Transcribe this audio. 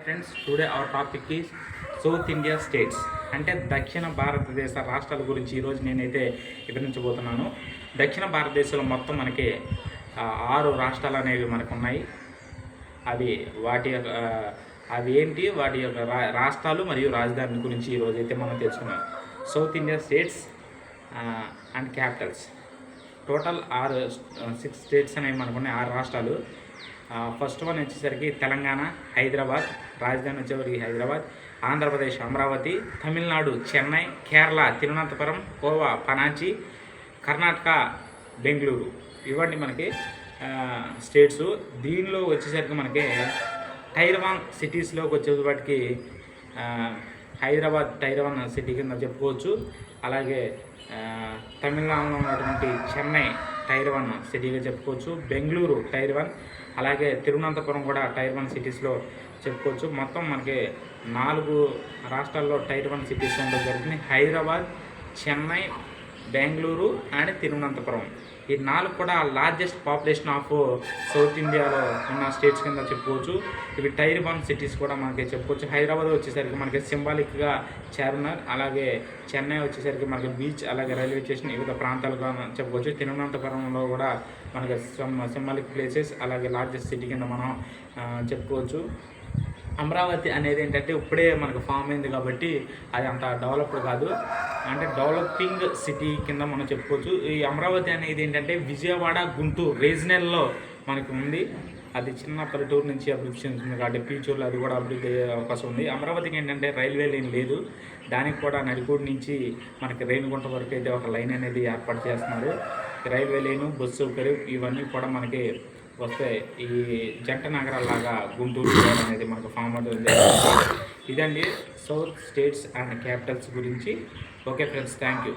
Friends, today our topic is south India states, అంటే దక్షిణ భారతదేశ రాష్ట్రాల గురించి ఈరోజు నేనైతే వివరించబోతున్నాను. దక్షిణ భారతదేశంలో మొత్తం మనకి 6 రాష్ట్రాలు అనేవి మనకు ఉన్నాయి. అవి ఏంటి, వాటి యొక్క రాష్ట్రాలు మరియు రాజధాని గురించి ఈరోజు అయితే మనం తెలుసుకున్నాం. South India states and Capitals. Total 6 states అనేవి మనకు ఉన్నాయి, 6 రాష్ట్రాలు. ఫస్ట్ వన్ వచ్చేసరికి తెలంగాణ, హైదరాబాద్, రాజధాని వచ్చేసరికి హైదరాబాద్. ఆంధ్రప్రదేశ్ అమరావతి, తమిళనాడు చెన్నై, కేరళ తిరువనంతపురం, గోవా పనాజీ, కర్ణాటక బెంగళూరు. ఇవన్నీ మనకి స్టేట్స్. దీనిలో వచ్చేసరికి మనకి టైర్ 1 సిటీస్లోకి వచ్చేవాటికి హైదరాబాద్ టైర్ 1 సిటీ కింద చెప్పుకోవచ్చు. అలాగే తమిళనాడులో ఉన్నటువంటి చెన్నై టైర్ 1 సిటీగా చెప్పుకోవచ్చు. బెంగళూరు టైర్ 1, అలాగే తిరువనంతపురం కూడా టైర్ 1 సిటీస్లో చెప్పుకోవచ్చు. మొత్తం మనకి 4 రాష్ట్రాల్లో టైర్ 1 సిటీస్ ఉండడం జరుగుతుంది. హైదరాబాద్, చెన్నై, బెంగళూరు అండ్ తిరువనంతపురం. ఈ 4 కూడా లార్జెస్ట్ పాపులేషన్ ఆఫ్ సౌత్ ఇండియాలో ఉన్న స్టేట్స్ కింద చెప్పుకోవచ్చు. ఇవి టైర్ 1 సిటీస్ కూడా మనకి చెప్పుకోవచ్చు. హైదరాబాద్ వచ్చేసరికి మనకి సింబాలిక్గా చార్మినార్, అలాగే చెన్నై వచ్చేసరికి మనకి బీచ్, అలాగే రైల్వే స్టేషన్, వివిధ ప్రాంతాలుగా చెప్పుకోవచ్చు. తిరువనంతపురంలో కూడా మనకి సింబాలిక్ ప్లేసెస్, అలాగే లార్జెస్ట్ సిటీ కింద మనం చెప్పుకోవచ్చు. అమరావతి అనేది ఏంటంటే ఇప్పుడే మనకు ఫామ్ అయింది కాబట్టి అది అంత డెవలప్డ్ కాదు, అంటే డెవలపింగ్ సిటీ కింద మనం చెప్పుకోవచ్చు. ఈ అమరావతి అనేది ఏంటంటే విజయవాడ, గుంటూరు రీజనల్లో మనకి ఉంది. అది చిన్న పల్లెటూరు నుంచి అభివృద్ధి చెందుతుంది కాబట్టి ఫ్యూచర్లో అది కూడా అభివృద్ధి అయ్యే అవకాశం ఉంది. అమరావతికి ఏంటంటే రైల్వే లైన్ లేదు, దానికి కూడా నడికూడి నుంచి మనకి రేణిగుంట వరకు అయితే ఒక లైన్ అనేది ఏర్పాటు చేస్తున్నారు. రైల్వే లైను, బస్సు సౌకర్యం ఇవన్నీ కూడా మనకి వస్తే ఈ జంట నగరాలాగా గుంటూరు అనేది మనకు ఫామ్ అవుతుంది. ఇదండి సౌత్ స్టేట్స్ అండ్ క్యాపిటల్స్ గురించి. Okay friends, thank you.